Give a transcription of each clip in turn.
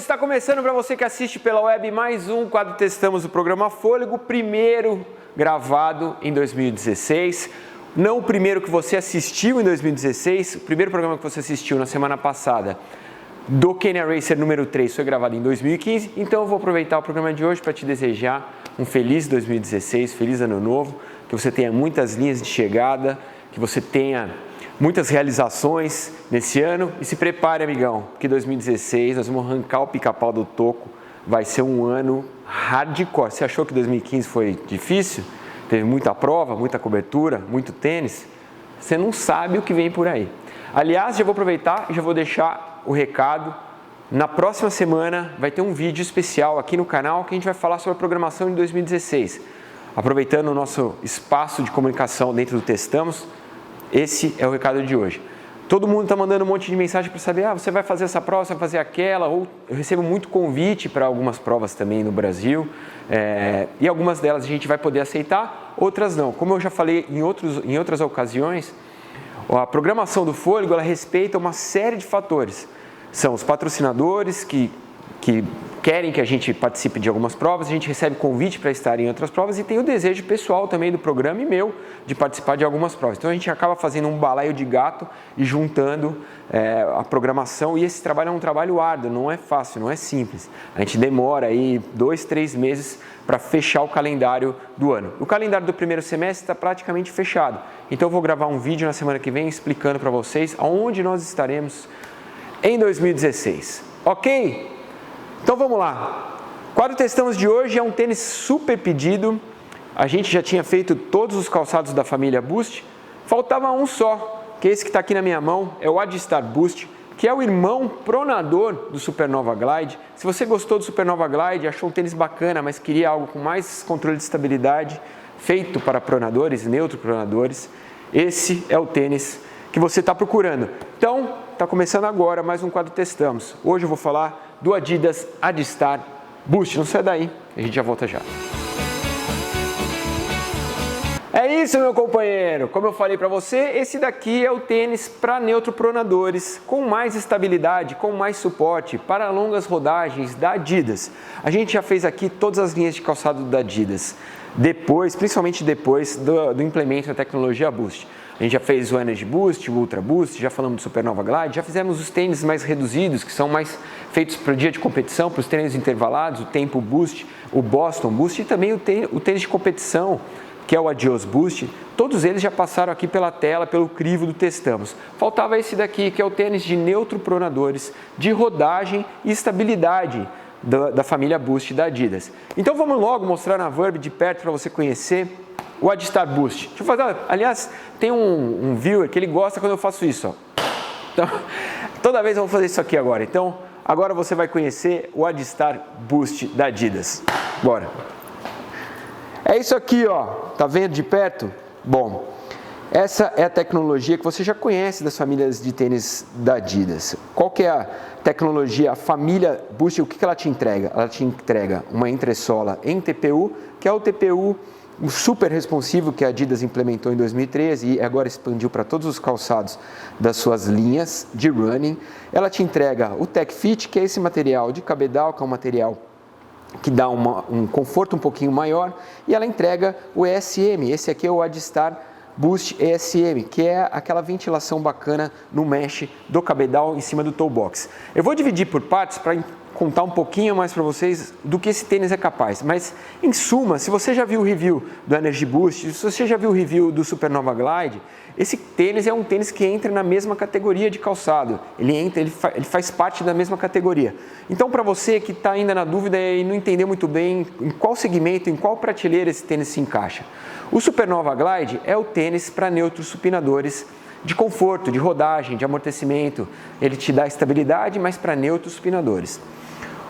está começando para você que assiste pela web mais um quadro Testamos do programa Fôlego, primeiro gravado em 2016. Não o primeiro que você assistiu em 2016, o primeiro programa que você assistiu na semana passada do Kenya Racer número 3 foi gravado em 2015, então eu vou aproveitar o programa de hoje para te desejar um feliz 2016, feliz ano novo, que você tenha muitas linhas de chegada, que você tenha muitas realizações nesse ano e se prepare, amigão, porque 2016 nós vamos arrancar o pica-pau do toco, vai ser um ano hardcore. Você achou que 2015 foi difícil? Teve muita prova, muita cobertura, muito tênis? Você não sabe o que vem por aí. Aliás, já vou aproveitar e já vou deixar o recado. Na próxima semana vai ter um vídeo especial aqui no canal que a gente vai falar sobre a programação de 2016. Aproveitando o nosso espaço de comunicação dentro do Testamos, esse é o recado de hoje. Todo mundo está mandando um monte de mensagem para saber, você vai fazer essa prova, você vai fazer aquela, ou eu recebo muito convite para algumas provas também no Brasil, e algumas delas a gente vai poder aceitar, outras não. Como eu já falei em outras ocasiões, a programação do Fôlego, ela respeita uma série de fatores. São os patrocinadores que querem que a gente participe de algumas provas, a gente recebe convite para estar em outras provas e tem o desejo pessoal também do programa e meu de participar de algumas provas. Então a gente acaba fazendo um balaio de gato e juntando a programação, e esse trabalho é um trabalho árduo, não é fácil, não é simples. A gente demora aí 2, 3 meses para fechar o calendário do ano. O calendário do primeiro semestre está praticamente fechado, então eu vou gravar um vídeo na semana que vem explicando para vocês aonde nós estaremos em 2016, ok? Então vamos lá. O quadro Testamos de hoje é um tênis super pedido. A gente já tinha feito todos os calçados da família Boost. Faltava um só, que é esse que está aqui na minha mão, é o Adistar Boost, que é o irmão pronador do Supernova Glide. Se você gostou do Supernova Glide, achou um tênis bacana, mas queria algo com mais controle de estabilidade, feito para pronadores, neutro pronadores, esse é o tênis que você está procurando. Então, está começando agora mais um quadro Testamos. Hoje eu vou falar do Adidas Adistar Boost. Não sai daí, a gente já volta já. É isso, meu companheiro. Como eu falei para você, esse daqui é o tênis para neutro pronadores, com mais estabilidade, com mais suporte, para longas rodagens da Adidas. A gente já fez aqui todas as linhas de calçado da Adidas, principalmente depois do implemento da tecnologia Boost. A gente já fez o Energy Boost, o Ultra Boost, já falamos do Supernova Glide, já fizemos os tênis mais reduzidos, que são mais feitos para o dia de competição, para os tênis intervalados, o Tempo Boost, o Boston Boost e também o tênis de competição, que é o Adios Boost. Todos eles já passaram aqui pela tela, pelo crivo do Testamos. Faltava esse daqui, que é o tênis de neutro pronadores, de rodagem e estabilidade da família Boost da Adidas. Então vamos logo mostrar na Verb de perto para você conhecer o Adistar Boost. Deixa eu fazer, aliás, tem um viewer que ele gosta quando eu faço isso, ó. Então, toda vez eu vou fazer isso aqui agora. Então, agora você vai conhecer o Adistar Boost da Adidas. Bora. É isso aqui, ó. Tá vendo de perto? Bom, essa é a tecnologia que você já conhece das famílias de tênis da Adidas. Qual que é a tecnologia, a família Boost? O que ela te entrega? Ela te entrega uma entressola em TPU, que é o TPU o super responsivo que a Adidas implementou em 2013 e agora expandiu para todos os calçados das suas linhas de running. Ela te entrega o Tech Fit, que é esse material de cabedal, que é um material que dá um conforto um pouquinho maior, e ela entrega o ESM, esse aqui é o Adistar Boost ESM, que é aquela ventilação bacana no mesh do cabedal em cima do toe box. Eu vou dividir por partes para contar um pouquinho mais para vocês do que esse tênis é capaz, mas em suma, se você já viu o review do Energy Boost, se você já viu o review do Supernova Glide, esse tênis é um tênis que entra na mesma categoria de calçado, ele faz parte da mesma categoria. Então para você que está ainda na dúvida e não entendeu muito bem em qual segmento, em qual prateleira esse tênis se encaixa, o Supernova Glide é o tênis para neutros supinadores de conforto, de rodagem, de amortecimento, ele te dá estabilidade, mas para neutros supinadores.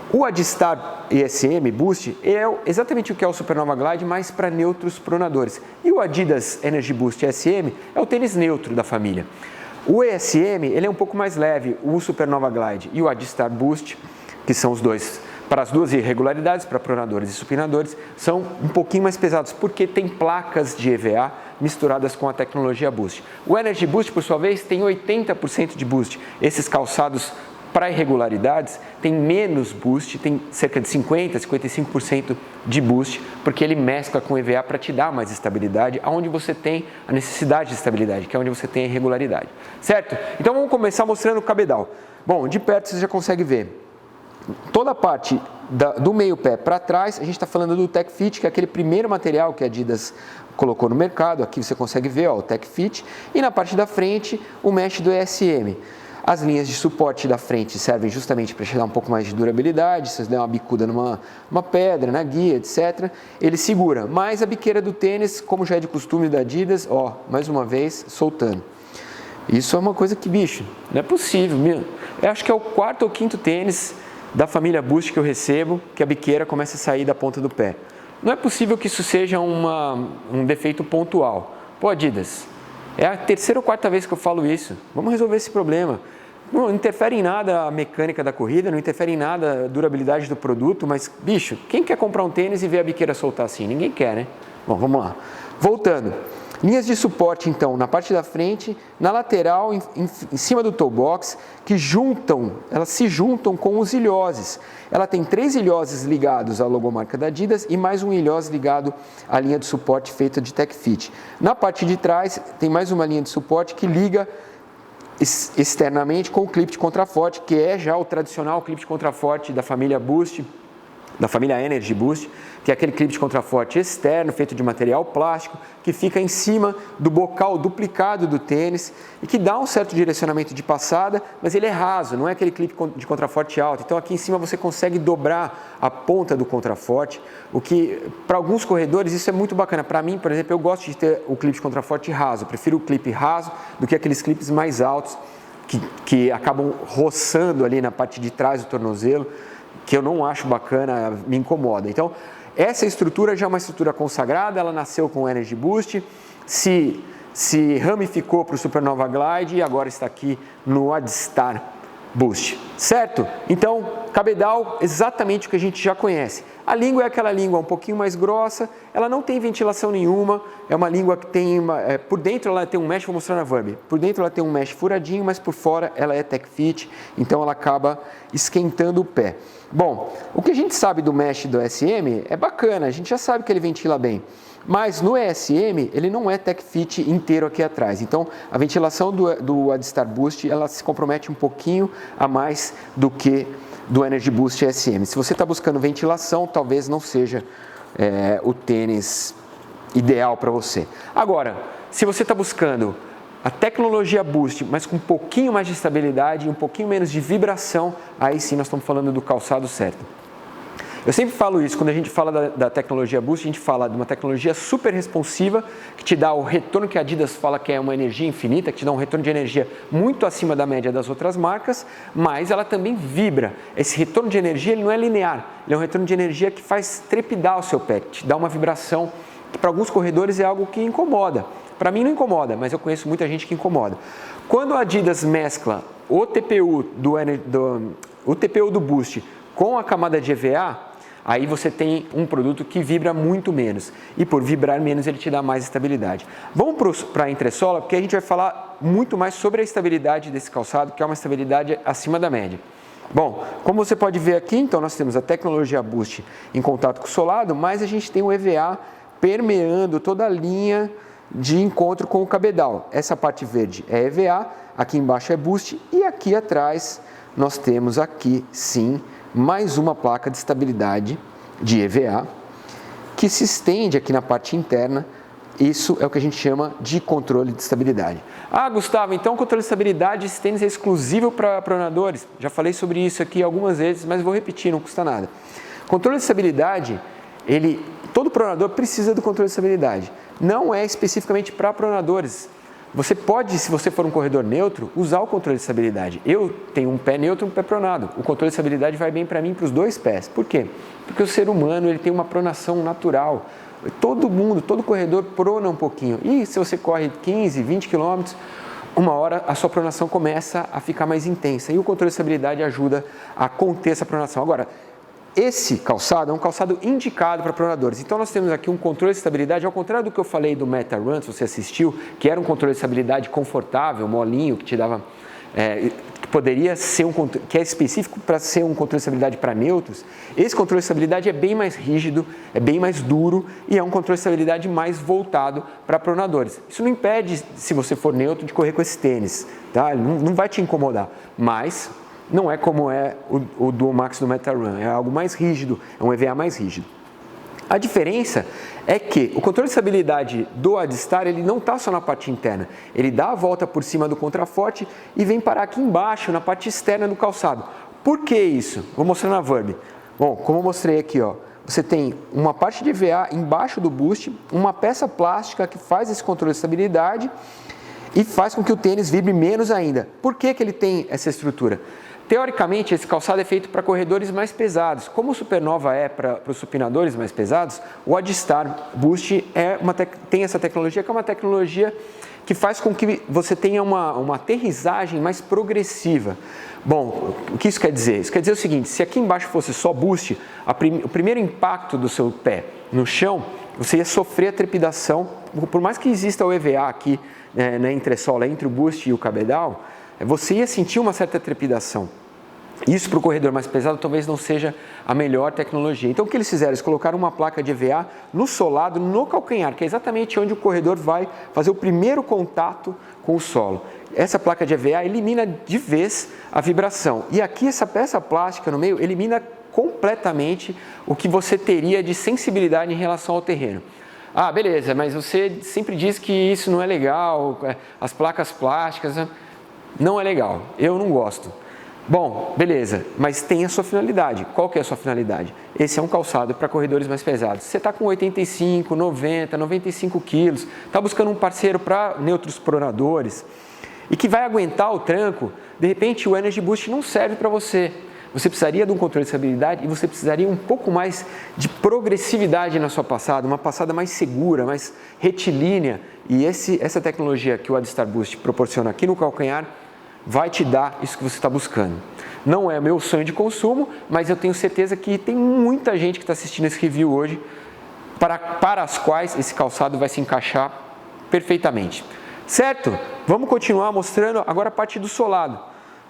O Adistar ESM Boost é exatamente o que é o Supernova Glide, mas para neutros pronadores. E o Adidas Energy Boost ESM é o tênis neutro da família. O ESM ele é um pouco mais leve, o Supernova Glide e o Adistar Boost, que são os dois, para as duas irregularidades, para pronadores e supinadores, são um pouquinho mais pesados, porque tem placas de EVA misturadas com a tecnologia Boost. O Energy Boost, por sua vez, tem 80% de Boost. Esses calçados para irregularidades, tem menos boost, tem cerca de 50%, 55% de boost, porque ele mescla com EVA para te dar mais estabilidade, aonde você tem a necessidade de estabilidade, que é onde você tem a irregularidade, certo? Então vamos começar mostrando o cabedal. Bom, de perto você já consegue ver. Toda a parte do meio pé para trás, a gente está falando do Tech Fit, que é aquele primeiro material que a Adidas colocou no mercado. Aqui você consegue ver o Tech Fit. E na parte da frente, o mesh do ESM. As linhas de suporte da frente servem justamente para te dar um pouco mais de durabilidade. Se você der uma bicuda numa pedra, na guia, etc., ele segura. Mas a biqueira do tênis, como já é de costume da Adidas, ó, mais uma vez, soltando. Isso é uma coisa que, bicho, não é possível. Eu acho que é o 4º ou 5º tênis da família Boost que eu recebo, que a biqueira começa a sair da ponta do pé. Não é possível que isso seja um defeito pontual. Pô, Adidas, é a 3ª ou 4ª vez que eu falo isso. Vamos resolver esse problema. Não interfere em nada a mecânica da corrida, não interfere em nada a durabilidade do produto, mas, bicho, quem quer comprar um tênis e ver a biqueira soltar assim? Ninguém quer, né? Bom, vamos lá. Voltando. Linhas de suporte, então, na parte da frente, na lateral, em cima do toe box, que elas se juntam com os ilhoses. Ela tem 3 ilhoses ligados à logomarca da Adidas e mais um ilhose ligado à linha de suporte feita de Tech Fit. Na parte de trás, tem mais uma linha de suporte que liga externamente com o clipe de contraforte, que é já o tradicional clipe de contraforte da família Boost, da família Energy Boost, que é aquele clipe de contraforte externo, feito de material plástico, que fica em cima do bocal duplicado do tênis e que dá um certo direcionamento de passada, mas ele é raso, não é aquele clipe de contraforte alto. Então aqui em cima você consegue dobrar a ponta do contraforte, o que para alguns corredores isso é muito bacana. Para mim, por exemplo, eu gosto de ter o clipe de contraforte raso, eu prefiro o clipe raso do que aqueles clipes mais altos que acabam roçando ali na parte de trás do tornozelo, que eu não acho bacana, me incomoda. Então, essa estrutura já é uma estrutura consagrada, ela nasceu com o Energy Boost, se ramificou para o Supernova Glide e agora está aqui no Adstar Boost, certo? Então, cabedal, exatamente o que a gente já conhece. A língua é aquela língua um pouquinho mais grossa, ela não tem ventilação nenhuma, é uma língua que tem, por dentro ela tem um mesh, vou mostrar na Verb, por dentro ela tem um mesh furadinho, mas por fora ela é Tech Fit, então ela acaba esquentando o pé. Bom, o que a gente sabe do mesh do ESM é bacana, a gente já sabe que ele ventila bem, mas no ESM ele não é Tech Fit inteiro aqui atrás, então a ventilação do Adstar Boost ela se compromete um pouquinho a mais do que do Energy Boost ESM. Se você está buscando ventilação, talvez não seja o tênis ideal para você. Agora, se você está buscando a tecnologia Boost, mas com um pouquinho mais de estabilidade e um pouquinho menos de vibração, aí sim nós estamos falando do calçado certo. Eu sempre falo isso, quando a gente fala da tecnologia Boost, a gente fala de uma tecnologia super responsiva, que te dá o retorno que a Adidas fala que é uma energia infinita, que te dá um retorno de energia muito acima da média das outras marcas, mas ela também vibra. Esse retorno de energia ele não é linear, ele é um retorno de energia que faz trepidar o seu pé, que te dá uma vibração que para alguns corredores é algo que incomoda. Para mim não incomoda, mas eu conheço muita gente que incomoda. Quando a Adidas mescla o TPU do Boost com a camada de EVA, aí você tem um produto que vibra muito menos. E por vibrar menos, ele te dá mais estabilidade. Vamos para a entressola, porque a gente vai falar muito mais sobre a estabilidade desse calçado, que é uma estabilidade acima da média. Bom, como você pode ver aqui, então nós temos a tecnologia Boost em contato com o solado, mas a gente tem o EVA permeando toda a linha de encontro com o cabedal. Essa parte verde é EVA, aqui embaixo é Boost e aqui atrás nós temos aqui sim mais uma placa de estabilidade de EVA que se estende aqui na parte interna. Isso é o que a gente chama de controle de estabilidade. Ah, Gustavo, então o controle de estabilidade esse tênis é exclusivo para pronadores? Já falei sobre isso aqui algumas vezes, mas vou repetir, não custa nada. Controle de estabilidade, todo pronador precisa do controle de estabilidade. Não é especificamente para pronadores. Você pode, se você for um corredor neutro, usar o controle de estabilidade. Eu tenho um pé neutro e um pé pronado. O controle de estabilidade vai bem para mim para os dois pés. Por quê? Porque o ser humano ele tem uma pronação natural. Todo corredor prona um pouquinho. E se você corre 15, 20 quilômetros, uma hora a sua pronação começa a ficar mais intensa. E o controle de estabilidade ajuda a conter essa pronação. Agora, esse calçado é um calçado indicado para pronadores. Então nós temos aqui um controle de estabilidade, ao contrário do que eu falei do Meta Run, se você assistiu, que era um controle de estabilidade confortável, molinho, que te dava que poderia ser que é específico para ser um controle de estabilidade para neutros, esse controle de estabilidade é bem mais rígido, é bem mais duro e é um controle de estabilidade mais voltado para pronadores. Isso não impede, se você for neutro, de correr com esse tênis, tá? Ele não vai te incomodar, mas não é como é o Dual Max do Metarun, é algo mais rígido, é um EVA mais rígido. A diferença é que o controle de estabilidade do Adstar, ele não está só na parte interna, ele dá a volta por cima do contraforte e vem parar aqui embaixo, na parte externa do calçado. Por que isso? Vou mostrar na Vurb. Bom, como eu mostrei aqui, ó, você tem uma parte de EVA embaixo do Boost, uma peça plástica que faz esse controle de estabilidade e faz com que o tênis vibre menos ainda. Por que ele tem essa estrutura? Teoricamente, esse calçado é feito para corredores mais pesados. Como o Supernova é para os supinadores mais pesados, o Adstar Boost tem essa tecnologia, que é uma tecnologia que faz com que você tenha uma aterrissagem mais progressiva. Bom, o que isso quer dizer? Isso quer dizer o seguinte, se aqui embaixo fosse só Boost, o primeiro impacto do seu pé no chão, você ia sofrer a trepidação. Por mais que exista o EVA aqui na entressola, entre o Boost e o cabedal, você ia sentir uma certa trepidação. Isso para o corredor mais pesado talvez não seja a melhor tecnologia. Então o que eles fizeram? Eles colocaram uma placa de EVA no solado, no calcanhar, que é exatamente onde o corredor vai fazer o primeiro contato com o solo. Essa placa de EVA elimina de vez a vibração. E aqui essa peça plástica no meio elimina completamente o que você teria de sensibilidade em relação ao terreno. Ah, beleza, mas você sempre diz que isso não é legal, as placas plásticas... Não é legal, eu não gosto. Bom, beleza, mas tem a sua finalidade. Qual que é a sua finalidade? Esse é um calçado para corredores mais pesados. Você está com 85, 90, 95 quilos, está buscando um parceiro para neutros pronadores e que vai aguentar o tranco, de repente o Energy Boost não serve para você. Você precisaria de um controle de estabilidade e você precisaria um pouco mais de progressividade na sua passada, uma passada mais segura, mais retilínea. E essa tecnologia que o Adstar Boost proporciona aqui no calcanhar vai te dar isso que você está buscando. Não é meu sonho de consumo, mas eu tenho certeza que tem muita gente que está assistindo esse review hoje para as quais esse calçado vai se encaixar perfeitamente. Certo? Vamos continuar mostrando agora a parte do solado.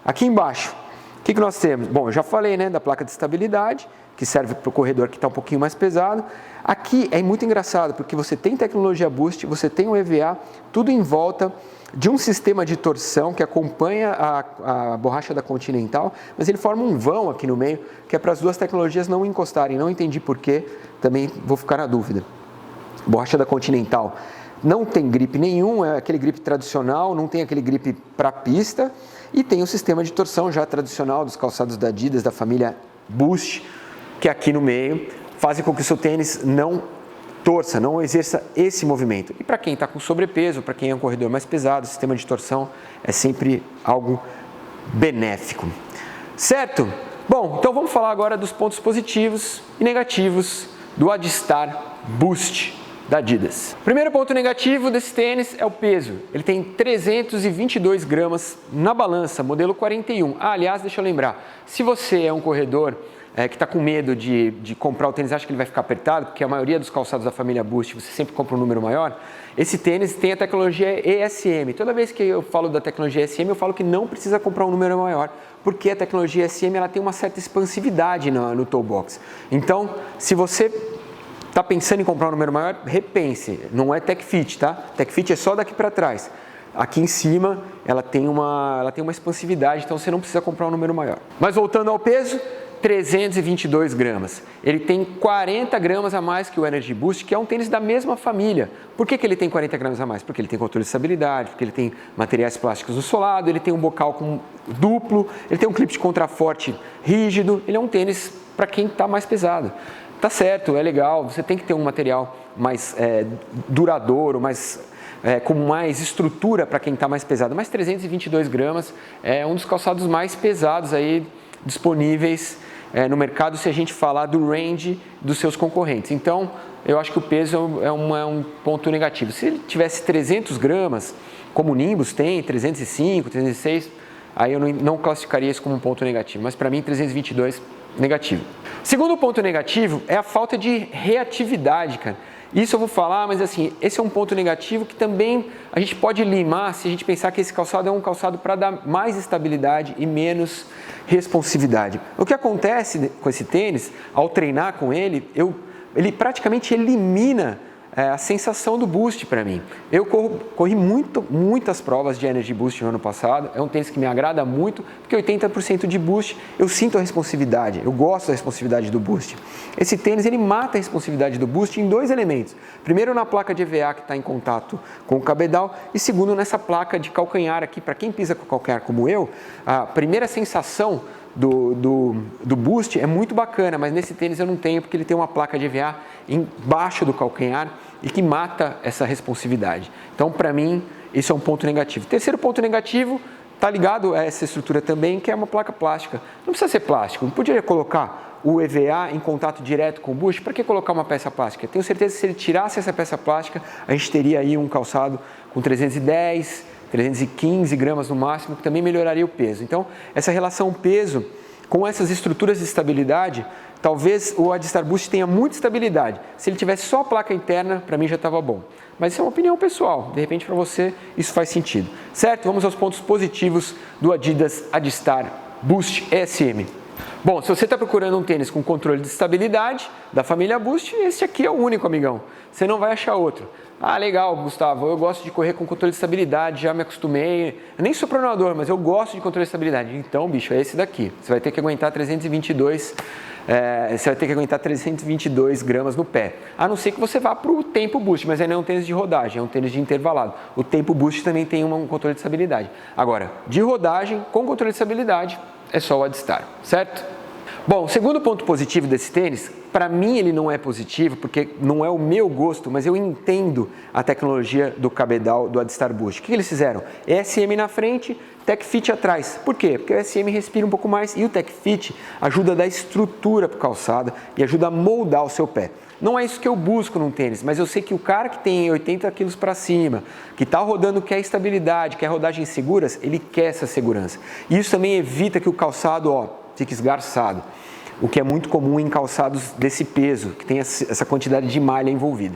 Aqui embaixo, o que nós temos? Bom, eu já falei, né, da placa de estabilidade, que serve para o corredor que está um pouquinho mais pesado. Aqui é muito engraçado, porque você tem tecnologia Boost, você tem o EVA, tudo em volta de um sistema de torção que acompanha a borracha da Continental, mas ele forma um vão aqui no meio, que é para as duas tecnologias não encostarem. Não entendi porquê, também vou ficar na dúvida. Borracha da Continental não tem gripe nenhum, é aquele gripe tradicional, não tem aquele gripe para pista, e tem o sistema de torção já tradicional dos calçados da Adidas, da família Boost, que aqui no meio fazem com que o seu tênis não torça, não exerça esse movimento. E para quem está com sobrepeso, para quem é um corredor mais pesado, o sistema de torção é sempre algo benéfico. Certo? Bom, então vamos falar agora dos pontos positivos e negativos do Adstar Boost da Adidas. Primeiro ponto negativo desse tênis é o peso. Ele tem 322 gramas na balança, modelo 41. Aliás, deixa eu lembrar, se você é um corredor que está com medo de comprar o tênis, acha que ele vai ficar apertado, porque a maioria dos calçados da família Boost você sempre compra um número maior, esse tênis tem a tecnologia ESM. Toda vez que eu falo da tecnologia ESM, eu falo que não precisa comprar um número maior, porque a tecnologia ESM ela tem uma certa expansividade no toe box. Então, se você está pensando em comprar um número maior, repense, não é Tech Fit, tá? Tech Fit é só daqui para trás. Aqui em cima ela tem uma expansividade, então você não precisa comprar um número maior. Mas voltando ao peso, 322 gramas. Ele tem 40 gramas a mais que o Energy Boost, que é um tênis da mesma família. Por que ele tem 40 gramas a mais? Porque ele tem controle de estabilidade, porque ele tem materiais plásticos no solado, ele tem um bocal duplo, ele tem um clipe de contraforte rígido, ele é um tênis para quem está mais pesado. Tá certo, é legal, você tem que ter um material mais duradouro, com mais estrutura para quem está mais pesado, mas 322 gramas é um dos calçados mais pesados aí disponíveis no mercado se a gente falar do range dos seus concorrentes. Então, eu acho que o peso é um ponto negativo. Se ele tivesse 300 gramas, como o Nimbus tem, 305, 306, aí eu não classificaria isso como um ponto negativo, mas para mim 322 negativo. Segundo ponto negativo é a falta de reatividade, cara. Isso eu vou falar, mas assim, esse é um ponto negativo que também a gente pode limar se a gente pensar que esse calçado é um calçado para dar mais estabilidade e menos responsividade. O que acontece com esse tênis, ao treinar com ele, ele praticamente elimina a sensação do Boost para mim. Eu corri muitas provas de Energy Boost no ano passado, é um tênis que me agrada muito, porque 80% de Boost, eu sinto a responsividade, eu gosto da responsividade do Boost. Esse tênis, ele mata a responsividade do Boost em 2 elementos. Primeiro, na placa de EVA que está em contato com o cabedal, e segundo, nessa placa de calcanhar aqui, para quem pisa com o calcanhar como eu, a primeira sensação do Boost é muito bacana, mas nesse tênis eu não tenho, porque ele tem uma placa de EVA embaixo do calcanhar e que mata essa responsividade. Então, para mim, isso é um ponto negativo. Terceiro ponto negativo, está ligado a essa estrutura também, que é uma placa plástica. Não precisa ser plástico, não poderia colocar o EVA em contato direto com o Boost, para que colocar uma peça plástica? Tenho certeza que se ele tirasse essa peça plástica, a gente teria aí um calçado com 310, 315 gramas no máximo, que também melhoraria o peso. Então, essa relação peso com essas estruturas de estabilidade, talvez o Adistar Boost tenha muita estabilidade. Se ele tivesse só a placa interna, para mim já estava bom. Mas isso é uma opinião pessoal, de repente para você isso faz sentido. Certo? Vamos aos pontos positivos do Adidas Adistar Boost ESM. Bom, se você está procurando um tênis com controle de estabilidade da família Boost, esse aqui é o único, amigão. Você não vai achar outro. Ah, legal, Gustavo, eu gosto de correr com controle de estabilidade, já me acostumei. Eu nem sou pronador, mas eu gosto de controle de estabilidade. Então, bicho, é esse daqui. Você vai ter que aguentar 322 gramas no pé. A não ser que você vá para o Tempo Boost, mas aí não é um tênis de rodagem, é um tênis de intervalado. O Tempo Boost também tem um controle de estabilidade. Agora, de rodagem, com controle de estabilidade, é só o Adistar, certo? Bom, o segundo ponto positivo desse tênis, para mim ele não é positivo, porque não é o meu gosto, mas eu entendo a tecnologia do cabedal do Adistar Boost. O que eles fizeram? ESM na frente, Tech Fit atrás. Por quê? Porque o ESM respira um pouco mais e o Tech Fit ajuda a dar estrutura para o calçado e ajuda a moldar o seu pé. Não é isso que eu busco num tênis, mas eu sei que o cara que tem 80 quilos para cima, que está rodando, quer estabilidade, quer rodagens seguras, ele quer essa segurança. E isso também evita que o calçado, fique esgarçado, o que é muito comum em calçados desse peso, que tem essa quantidade de malha envolvida.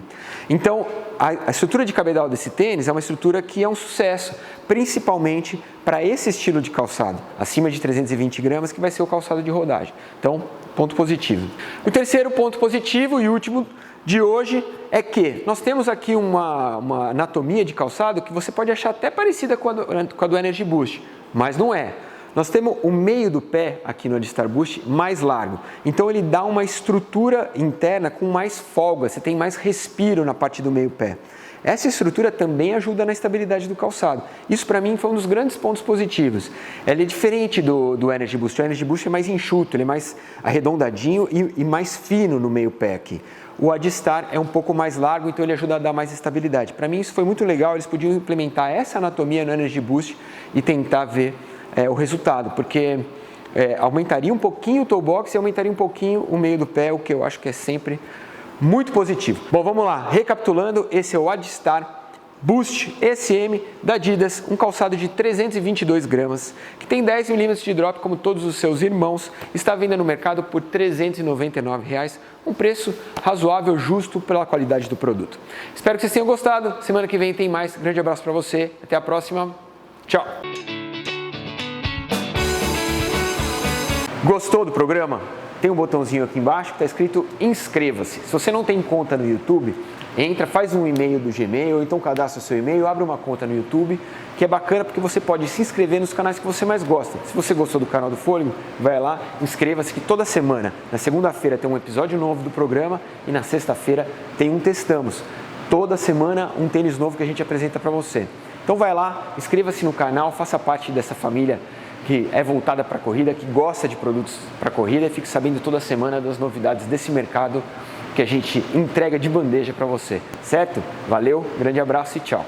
Então, a estrutura de cabedal desse tênis é uma estrutura que é um sucesso, principalmente para esse estilo de calçado, acima de 320 gramas, que vai ser o calçado de rodagem. Então, ponto positivo. O terceiro ponto positivo e último de hoje é que nós temos aqui uma anatomia de calçado que você pode achar até parecida com a do Energy Boost, mas não é. Nós temos o meio do pé aqui no Adistar Boost mais largo, então ele dá uma estrutura interna com mais folga, você tem mais respiro na parte do meio pé. Essa estrutura também ajuda na estabilidade do calçado. Isso para mim foi um dos grandes pontos positivos. Ele é diferente do Energy Boost. O Energy Boost é mais enxuto, ele é mais arredondadinho e mais fino no meio pé aqui. O Adistar é um pouco mais largo, então ele ajuda a dar mais estabilidade. Para mim isso foi muito legal, eles podiam implementar essa anatomia no Energy Boost e tentar ver o resultado, porque aumentaria um pouquinho o toe box e aumentaria um pouquinho o meio do pé, o que eu acho que é sempre muito positivo. Bom, vamos lá, recapitulando, esse é o Adistar Boost ESM da Adidas, um calçado de 322 gramas, que tem 10 milímetros de drop como todos os seus irmãos, está à venda no mercado por R$ 399, um preço razoável, justo pela qualidade do produto. Espero que vocês tenham gostado, semana que vem tem mais, grande abraço para você, até a próxima, tchau! Gostou do programa? Tem um botãozinho aqui embaixo que está escrito inscreva-se. Se você não tem conta no YouTube, entra, faz um e-mail do Gmail, ou então cadastra o seu e-mail, abre uma conta no YouTube, que é bacana porque você pode se inscrever nos canais que você mais gosta. Se você gostou do canal do Fôlego, vai lá, inscreva-se que toda semana, na segunda-feira tem um episódio novo do programa e na sexta-feira tem um Testamos. Toda semana um tênis novo que a gente apresenta para você. Então vai lá, inscreva-se no canal, faça parte dessa família que é voltada para a corrida, que gosta de produtos para corrida e fique sabendo toda semana das novidades desse mercado que a gente entrega de bandeja para você, certo? Valeu, grande abraço e tchau!